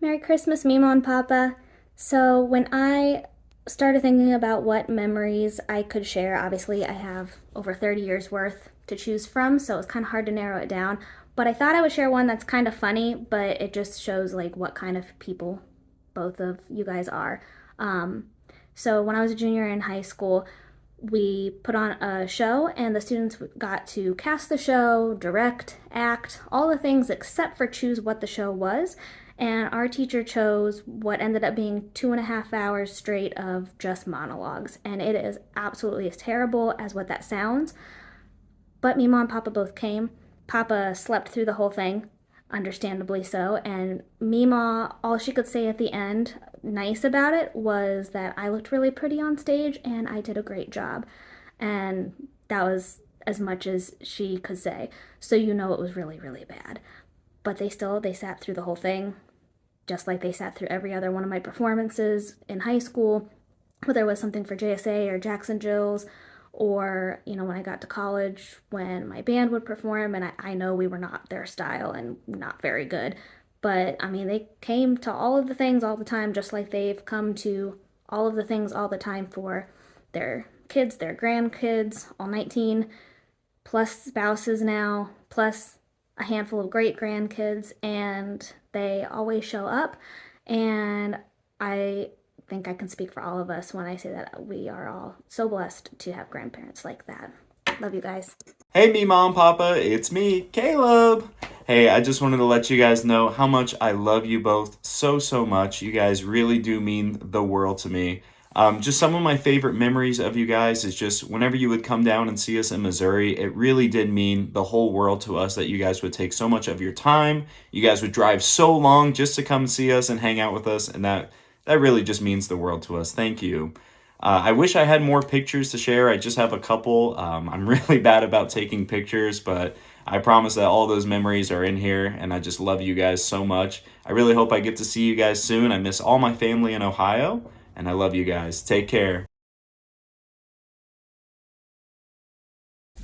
Merry Christmas, Mema and Papa. So, when I started thinking about what memories I could share, obviously I have over 30 years worth to choose from, so it's kind of hard to narrow it down. But I thought I would share one that's kind of funny, but it just shows like what kind of people both of you guys are. Um, so, when I was a junior in high school, we put on a show, and the students got to cast the show, direct, act, all the things except for choose what the show was. And our teacher chose what ended up being 2.5 hours straight of just monologues. And it is absolutely as terrible as what that sounds. But Mima and Papa both came. Papa slept through the whole thing, understandably so. And Mima, all she could say at the end, nice about it, was that I looked really pretty on stage and I did a great job. And that was as much as she could say. So you know it was really, really bad. But they sat through the whole thing, just like they sat through every other one of my performances in high school, whether it was something for JSA or Jackson Jills, or, when I got to college, when my band would perform, and I know we were not their style and not very good, but, they came to all of the things all the time, just like they've come to all of the things all the time for their kids, their grandkids, all 19, plus spouses now, plus a handful of great grandkids, and they always show up. And I think I can speak for all of us when I say that we are all so blessed to have grandparents like that. Love you guys. Hey, me mom, papa, it's me, Caleb. Hey, I just wanted to let you guys know how much I love you both so much. You guys really do mean the world to me. Just some of my favorite memories of you guys is just whenever you would come down and see us in Missouri, it really did mean the whole world to us that you guys would take so much of your time. You guys would drive so long just to come see us and hang out with us, and that really just means the world to us. Thank you. I wish I had more pictures to share. I just have a couple. I'm really bad about taking pictures, but I promise that all those memories are in here, and I just love you guys so much. I really hope I get to see you guys soon. I miss all my family in Ohio, and I love you guys. Take care.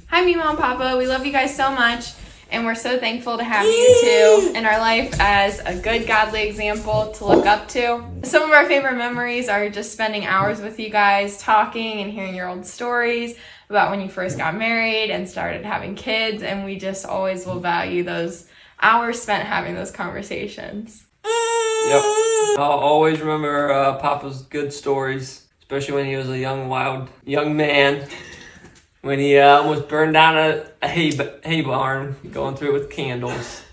Hi, Mema and Papa. We love you guys so much, and we're so thankful to have you two in our life as a good, godly example to look up to. Some of our favorite memories are just spending hours with you guys, talking and hearing your old stories about when you first got married and started having kids, and we just always will value those hours spent having those conversations. Yep. I'll always remember Papa's good stories, especially when he was a young, wild young man. When he almost burned down a hay barn, going through it with candles.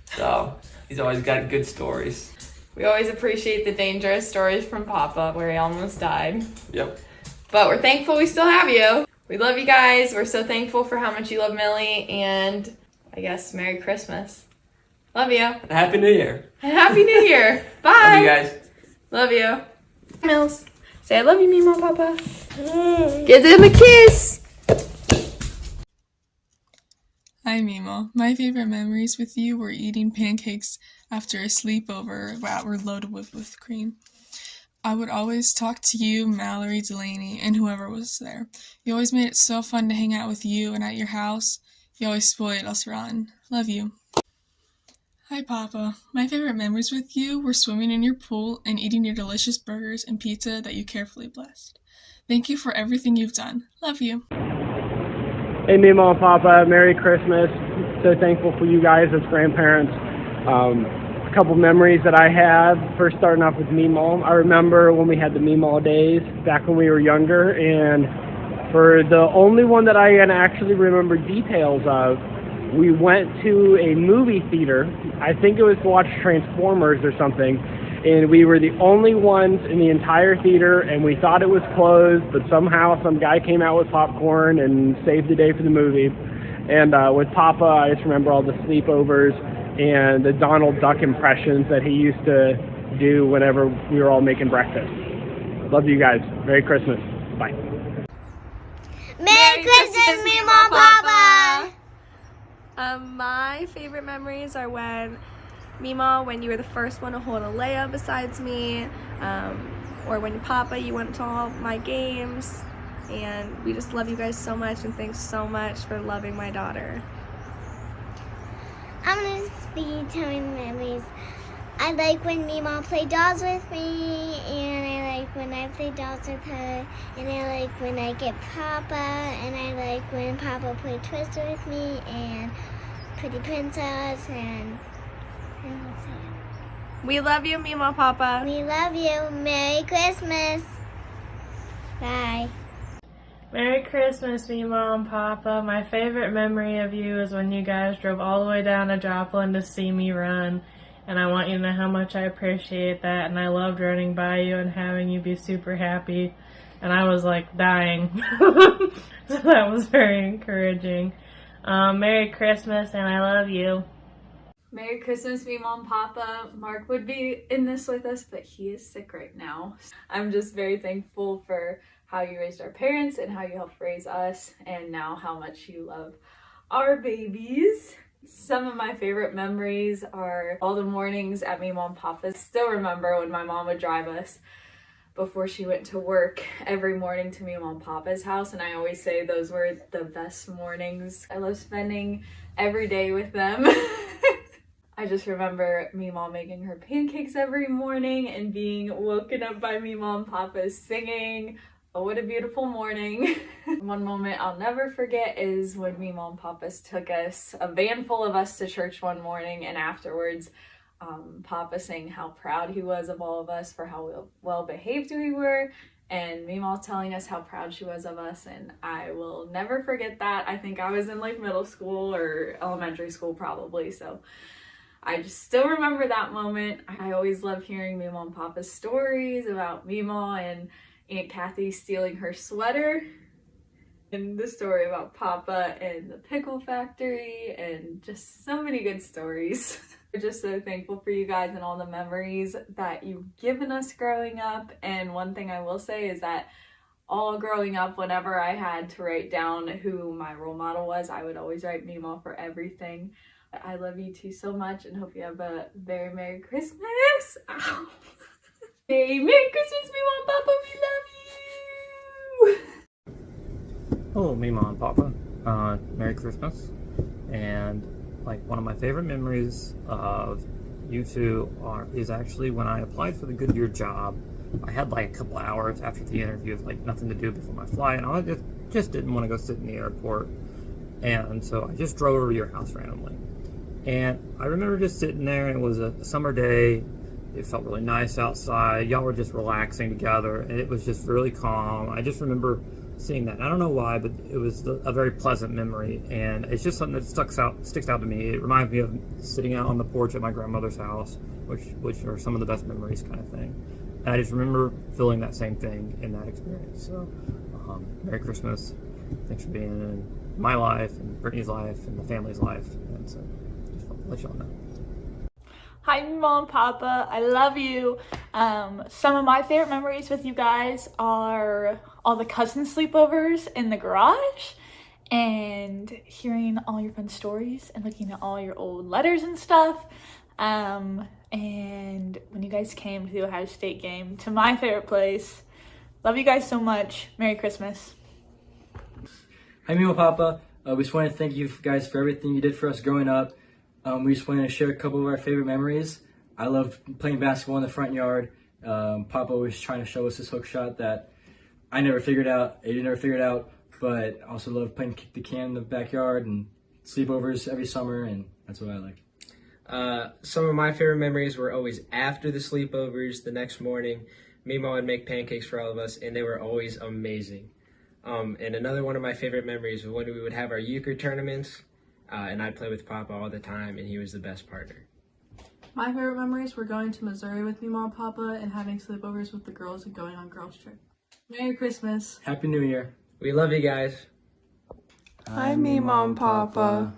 So he's always got good stories. We always appreciate the dangerous stories from Papa where he almost died. Yep. But we're thankful we still have you. We love you guys. We're so thankful for how much you love Millie, and I guess Merry Christmas. Love you. And Happy New Year. And Happy New Year. Bye. Love you guys. Love you. Mills, say I love you, Mema, Papa. Give them a kiss. Hi, Mima. My favorite memories with you were eating pancakes after a sleepover that were loaded with whipped cream. I would always talk to you, Mallory, Delaney, and whoever was there. You always made it so fun to hang out with you and at your house. You always spoiled us rotten. Love you. Hi, Papa. My favorite memories with you were swimming in your pool and eating your delicious burgers and pizza that you carefully blessed. Thank you for everything you've done. Love you. Hey, Mema and Papa, Merry Christmas. So thankful for you guys as grandparents. A couple memories that I have, first starting off with Mema. I remember when we had the Mema days back when we were younger, and for the only one that I can actually remember details of, we went to a movie theater. I think it was to watch Transformers or something, and we were the only ones in the entire theater, and we thought it was closed, but somehow some guy came out with popcorn and saved the day for the movie. And with Papa, I just remember all the sleepovers and the Donald Duck impressions that he used to do whenever we were all making breakfast. Love you guys. Merry Christmas. Bye. Merry Christmas, Mema and Papa! My favorite memories are when when you were the first one to hold a layup besides me, or when Papa, you went to all my games, and we just love you guys so much, and thanks so much for loving my daughter. I'm going to be telling memories. I I like when Mema played dolls with me, and I like when I play dolls with her, and I like when I get Papa, and I like when Papa played Twister with me, and Pretty Princess, and what's that? We love you, Mema Papa. We love you. Merry Christmas. Bye. Merry Christmas, Mema and Papa. My favorite memory of you is when you guys drove all the way down to Joplin to see me run. And I want you to know how much I appreciate that. And I loved running by you and having you be super happy. And I was like dying. So that was very encouraging. Merry Christmas, and I love you. Merry Christmas, Mema and Papa. Mark would be in this with us, but he is sick right now. I'm just very thankful for how you raised our parents and how you helped raise us, and now how much you love our babies. Some of my favorite memories are all the mornings at Mema and Papa's. Still remember when my mom would drive us before she went to work every morning to Mema and Papa's house, and I always say those were the best mornings. I love spending every day with them. I just remember Mema making her pancakes every morning and being woken up by Mema and Papa singing, "Oh, what a beautiful morning." One moment I'll never forget is when Mema and Papa took us, a van full of us, to church one morning, and afterwards Papa saying how proud he was of all of us for how well behaved we were, and Mema telling us how proud she was of us, and I will never forget that. I think I was in like middle school or elementary school probably, so I just still remember that moment. I always love hearing Mema and Papa's stories about Mema and Aunt Kathy stealing her sweater, and the story about Papa and the pickle factory, and just so many good stories. We're just so thankful for you guys and all the memories that you've given us growing up. And one thing I will say is that all growing up, whenever I had to write down who my role model was, I would always write Mema for everything. I love you two so much and hope you have a very Merry Christmas. Ow. Hey, Merry Christmas, Mema and Papa, we love you! Hello, Mema and Papa. Merry Christmas. And like one of my favorite memories of you two is actually when I applied for the Goodyear job. I had like a couple hours after the interview of like nothing to do before my flight, and I just didn't want to go sit in the airport. And so I just drove over to your house randomly. And I remember just sitting there, and it was a summer day. It felt really nice outside. Y'all were just relaxing together, and it was just really calm. I just remember seeing that. I don't know why, but it was a very pleasant memory, and it's just something that sticks out to me. It reminds me of sitting out on the porch at my grandmother's house, which are some of the best memories, kind of thing. And I just remember feeling that same thing in that experience. So, Merry Christmas. Thanks for being in my life and Brittany's life and the family's life. And so, just want to let y'all know. Hi, Mema and Papa. I love you. Some of my favorite memories with you guys are all the cousin sleepovers in the garage and hearing all your fun stories and looking at all your old letters and stuff. And when you guys came to the Ohio State game, to my favorite place. Love you guys so much. Merry Christmas. Hi, Mema and Papa. We just want to thank you guys for everything you did for us growing up. We just wanted to share a couple of our favorite memories. I loved playing basketball in the front yard. Papa was trying to show us this hook shot that I never figured out. Aiden never figured out, but I also loved playing kick the can in the backyard and sleepovers every summer, and that's what I like. Some of my favorite memories were always after the sleepovers. The next morning, Mema would make pancakes for all of us, and they were always amazing. And another one of my favorite memories was when we would have our euchre tournaments, and I'd play with Papa all the time, and he was the best partner. My favorite memories were going to Missouri with Mema and Papa and having sleepovers with the girls and going on girls' trip. Merry Christmas. Happy New Year. We love you guys. Hi, Mema and Papa.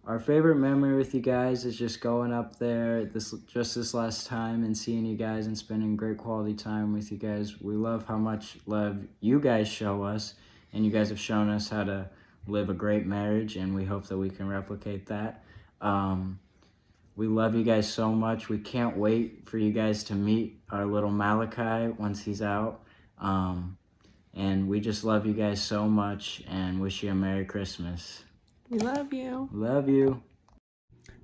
Our favorite memory with you guys is just going up there this last time and seeing you guys and spending great quality time with you guys. We love how much love you guys show us, and you guys have shown us how to live a great marriage, and we hope that we can replicate that. We love you guys so much. We can't wait for you guys to meet our little Malachi once he's out. And we just love you guys so much and wish you a Merry Christmas. We love you. Love you.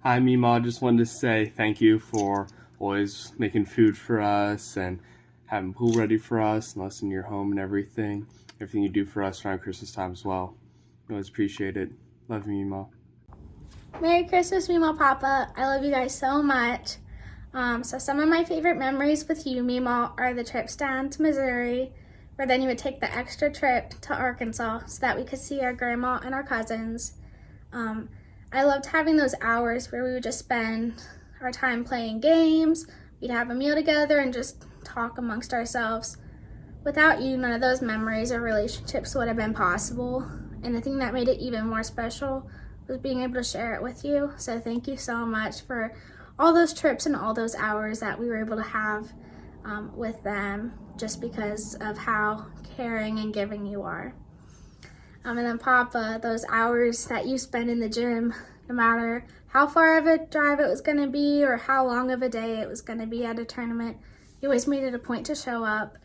Hi, Mema. Just wanted to say thank you for always making food for us and having pool ready for us and us in your home and everything you do for us around Christmas time as well. We always appreciate it. Love you, Mema. Merry Christmas, Mema Papa. I love you guys so much. So some of my favorite memories with you, Mema, are the trips down to Missouri, where then you would take the extra trip to Arkansas so that we could see our grandma and our cousins. I loved having those hours where we would just spend our time playing games. We'd have a meal together and just talk amongst ourselves. Without you, none of those memories or relationships would have been possible. And the thing that made it even more special was being able to share it with you. So thank you so much for all those trips and all those hours that we were able to have with them, just because of how caring and giving you are. And then Papa, those hours that you spend in the gym, no matter how far of a drive it was going to be or how long of a day it was going to be at a tournament, you always made it a point to show up.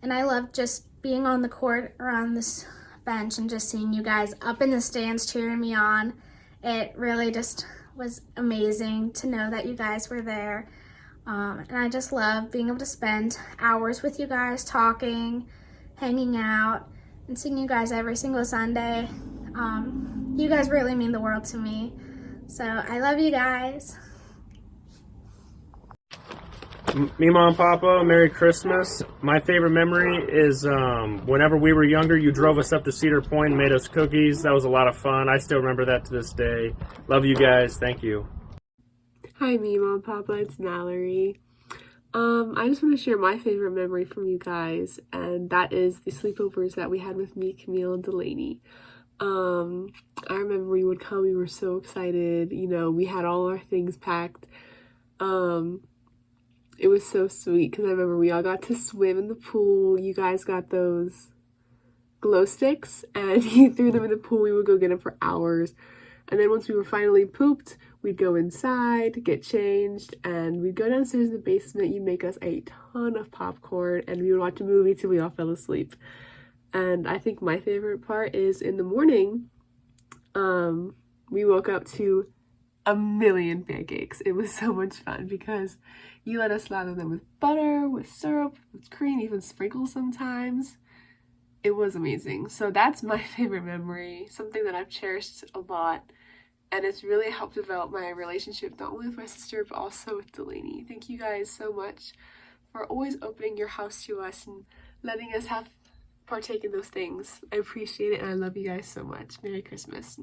And I loved just being on the court or on this bench and just seeing you guys up in the stands cheering me on. It really just was amazing to know that you guys were there. And I just love being able to spend hours with you guys talking, hanging out, and seeing you guys every single Sunday. You guys really mean the world to me. So I love you guys. Mema and Papa, Merry Christmas. My favorite memory is whenever we were younger, you drove us up to Cedar Point and made us cookies. That was a lot of fun. I still remember that to this day. Love you guys. Thank you. Hi, Mema and Papa. It's Mallory. I just want to share my favorite memory from you guys, and that is the sleepovers that we had with me, Camille, and Delaney. I remember we would come, we were so excited, you know, we had all our things packed. It was so sweet because I remember we all got to swim in the pool. You guys got those glow sticks and you threw them in the pool. We would go get them for hours. And then once we were finally pooped, we'd go inside, get changed, and we'd go downstairs in the basement. You'd make us a ton of popcorn and we would watch a movie till we all fell asleep. And I think my favorite part is in the morning, we woke up to a million pancakes. It was so much fun because you let us lather them with butter, with syrup, with cream, even sprinkles sometimes. It was amazing. So that's my favorite memory, something that I've cherished a lot. And it's really helped develop my relationship, not only with my sister, but also with Delaney. Thank you guys so much for always opening your house to us and letting us partake in those things. I appreciate it and I love you guys so much. Merry Christmas.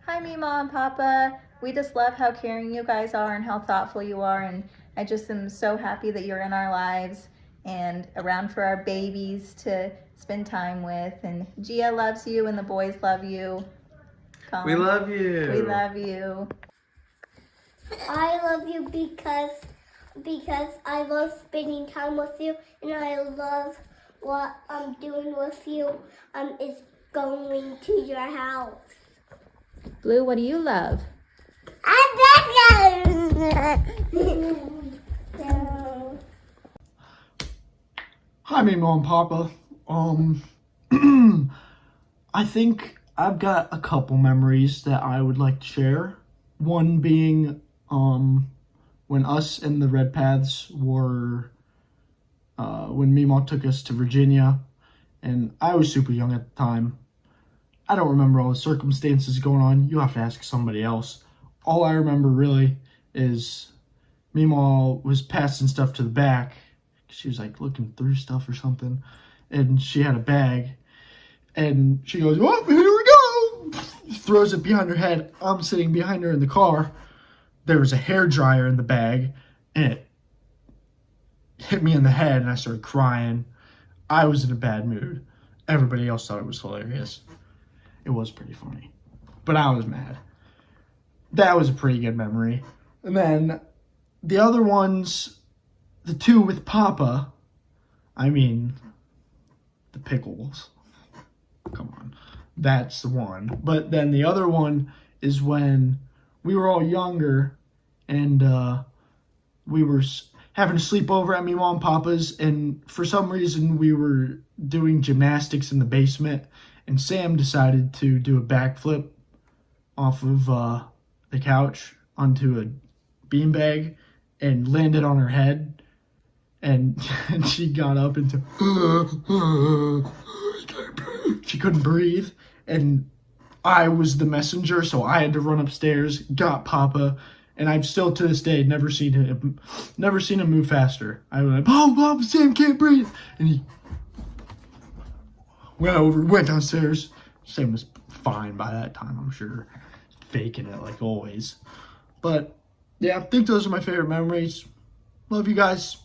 Hi, Mema and Papa. We just love how caring you guys are and how thoughtful you are, and I just am so happy that you're in our lives and around for our babies to spend time with. And Gia loves you and the boys love you. Colin, We love you. We love you. I love you because I love spending time with you, and I love what I'm doing with you. Is going to your house. Blue, what do you love? I Hi, Mema and Papa. I think I've got a couple memories that I would like to share. One being, when us and the Red Paths were, when Mema took us to Virginia, and I was super young at the time. I don't remember all the circumstances going on. You'll have to ask somebody else. All I remember really is Mema was passing stuff to the back. She was like looking through stuff or something. And she had a bag. And she goes, oh, here we go. Throws it behind her head. I'm sitting behind her in the car. There was a hairdryer in the bag. And it hit me in the head and I started crying. I was in a bad mood. Everybody else thought it was hilarious. It was pretty funny. But I was mad. That was a pretty good memory. And then the other ones, the two with Papa, I mean, the pickles. Come on. That's the one. But then the other one is when we were all younger and we were having a sleepover at Mema and Papa's, and for some reason we were doing gymnastics in the basement, and Sam decided to do a backflip off of the couch onto beanbag and landed on her head, and she got up and she couldn't breathe, and I was the messenger, so I had to run upstairs, got Papa, and I've still to this day never seen him move faster. I was like, "Oh, Papa, Sam can't breathe," and he went downstairs. Sam was fine by that time, I'm sure, faking it like always. But yeah, I think those are my favorite memories. Love you guys.